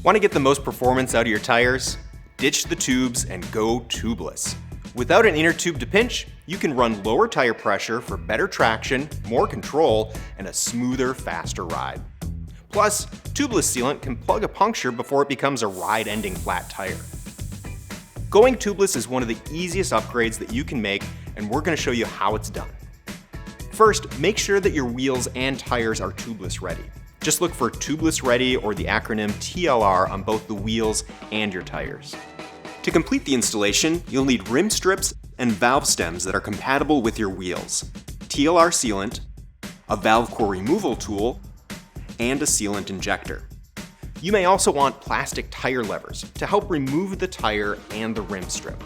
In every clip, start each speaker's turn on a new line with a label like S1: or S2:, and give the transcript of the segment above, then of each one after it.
S1: Want to get the most performance out of your tires? Ditch the tubes and go tubeless. Without an inner tube to pinch, you can run lower tire pressure for better traction, more control, and a smoother, faster ride. Plus, tubeless sealant can plug a puncture before it becomes a ride-ending flat tire. Going tubeless is one of the easiest upgrades that you can make, and we're going to show you how it's done. First, make sure that your wheels and tires are tubeless ready. Just look for Tubeless Ready or the acronym TLR on both the wheels and your tires. To complete the installation, you'll need rim strips and valve stems that are compatible with your wheels, TLR sealant, a valve core removal tool, and a sealant injector. You may also want plastic tire levers to help remove the tire and the rim strip.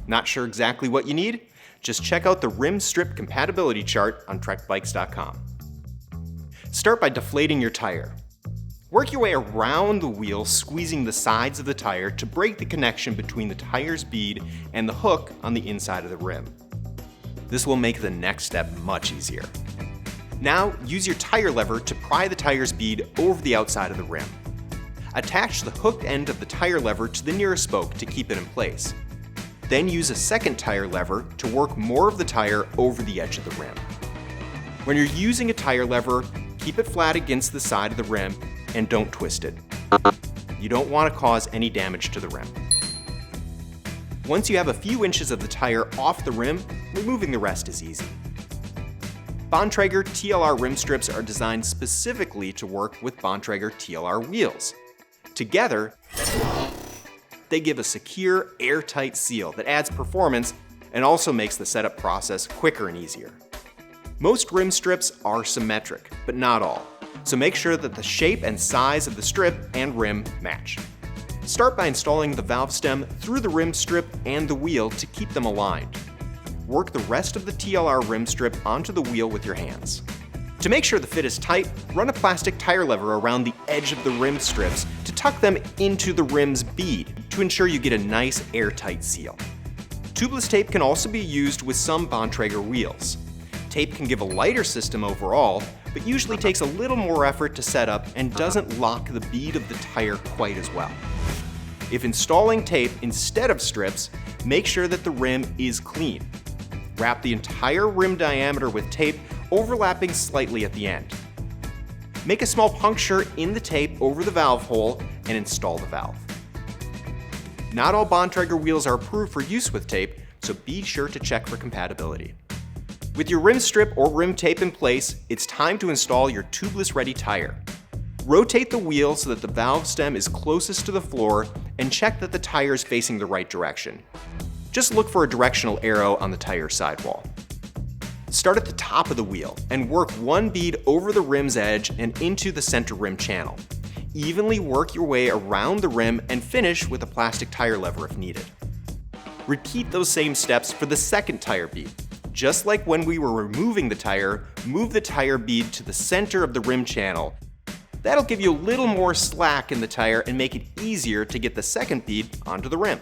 S1: Not sure exactly what you need? Just check out the rim strip compatibility chart on trekbikes.com. Start by deflating your tire. Work your way around the wheel, squeezing the sides of the tire to break the connection between the tire's bead and the hook on the inside of the rim. This will make the next step much easier. Now, use your tire lever to pry the tire's bead over the outside of the rim. Attach the hooked end of the tire lever to the nearest spoke to keep it in place. Then use a second tire lever to work more of the tire over the edge of the rim. When you're using a tire lever, keep it flat against the side of the rim and don't twist it. You don't want to cause any damage to the rim. Once you have a few inches of the tire off the rim, removing the rest is easy. Bontrager TLR rim strips are designed specifically to work with Bontrager TLR wheels. Together, they give a secure, airtight seal that adds performance and also makes the setup process quicker and easier. Most rim strips are symmetric, but not all, so make sure that the shape and size of the strip and rim match. Start by installing the valve stem through the rim strip and the wheel to keep them aligned. Work the rest of the TLR rim strip onto the wheel with your hands. To make sure the fit is tight, run a plastic tire lever around the edge of the rim strips to tuck them into the rim's bead to ensure you get a nice airtight seal. Tubeless tape can also be used with some Bontrager wheels. Tape can give a lighter system overall, but usually takes a little more effort to set up and doesn't lock the bead of the tire quite as well. If installing tape instead of strips, make sure that the rim is clean. Wrap the entire rim diameter with tape, overlapping slightly at the end. Make a small puncture in the tape over the valve hole and install the valve. Not all Bontrager wheels are approved for use with tape, so be sure to check for compatibility. With your rim strip or rim tape in place, it's time to install your Tubeless Ready tire. Rotate the wheel so that the valve stem is closest to the floor and check that the tire is facing the right direction. Just look for a directional arrow on the tire sidewall. Start at the top of the wheel and work one bead over the rim's edge and into the center rim channel. Evenly work your way around the rim and finish with a plastic tire lever if needed. Repeat those same steps for the second tire bead. Just like when we were removing the tire, move the tire bead to the center of the rim channel. That'll give you a little more slack in the tire and make it easier to get the second bead onto the rim.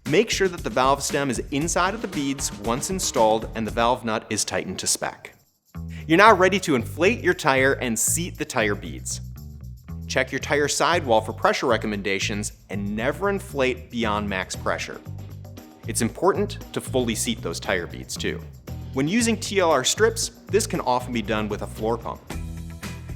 S1: Make sure that the valve stem is inside of the beads once installed and the valve nut is tightened to spec. You're now ready to inflate your tire and seat the tire beads. Check your tire sidewall for pressure recommendations and never inflate beyond max pressure. It's important to fully seat those tire beads too. When using TLR strips, this can often be done with a floor pump.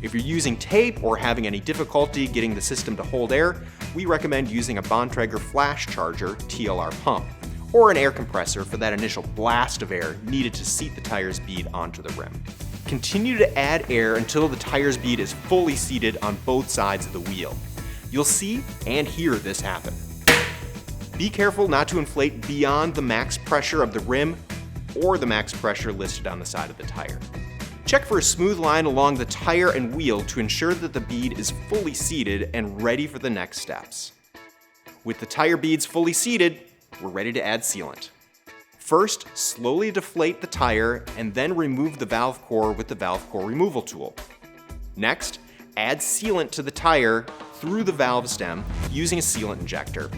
S1: If you're using tape or having any difficulty getting the system to hold air, we recommend using a Bontrager flash charger TLR pump, or an air compressor for that initial blast of air needed to seat the tire's bead onto the rim. Continue to add air until the tire's bead is fully seated on both sides of the wheel. You'll see and hear this happen. Be careful not to inflate beyond the max pressure of the rim or the max pressure listed on the side of the tire. Check for a smooth line along the tire and wheel to ensure that the bead is fully seated and ready for the next steps. With the tire beads fully seated, we're ready to add sealant. First, slowly deflate the tire and then remove the valve core with the valve core removal tool. Next, add sealant to the tire through the valve stem using a sealant injector.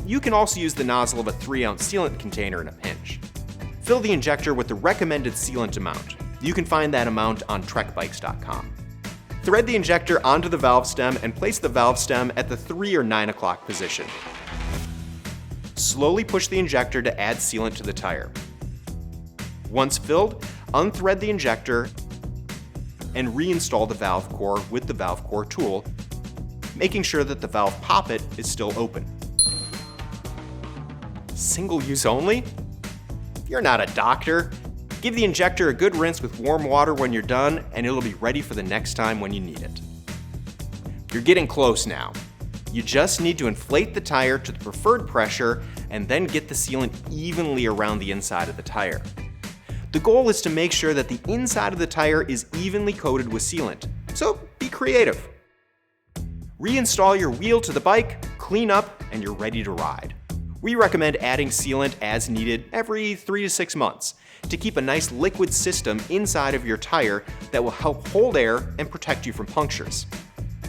S1: You can also use the nozzle of a 3-ounce sealant container in a pinch. Fill the injector with the recommended sealant amount. You can find that amount on trekbikes.com. Thread the injector onto the valve stem and place the valve stem at the 3 or 9 o'clock position. Slowly push the injector to add sealant to the tire. Once filled, unthread the injector and reinstall the valve core with the valve core tool, making sure that the valve poppet is still open. Single use only? You're not a doctor. Give the injector a good rinse with warm water when you're done, and it'll be ready for the next time when you need it. You're getting close now. You just need to inflate the tire to the preferred pressure and then get the sealant evenly around the inside of the tire. The goal is to make sure that the inside of the tire is evenly coated with sealant, so be creative. Reinstall your wheel to the bike, clean up, and you're ready to ride. We recommend adding sealant as needed every 3 to 6 months to keep a nice liquid system inside of your tire that will help hold air and protect you from punctures.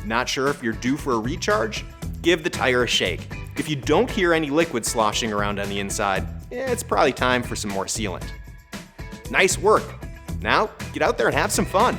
S1: Not sure if you're due for a recharge? Give the tire a shake. If you don't hear any liquid sloshing around on the inside, it's probably time for some more sealant. Nice work! Now, get out there and have some fun!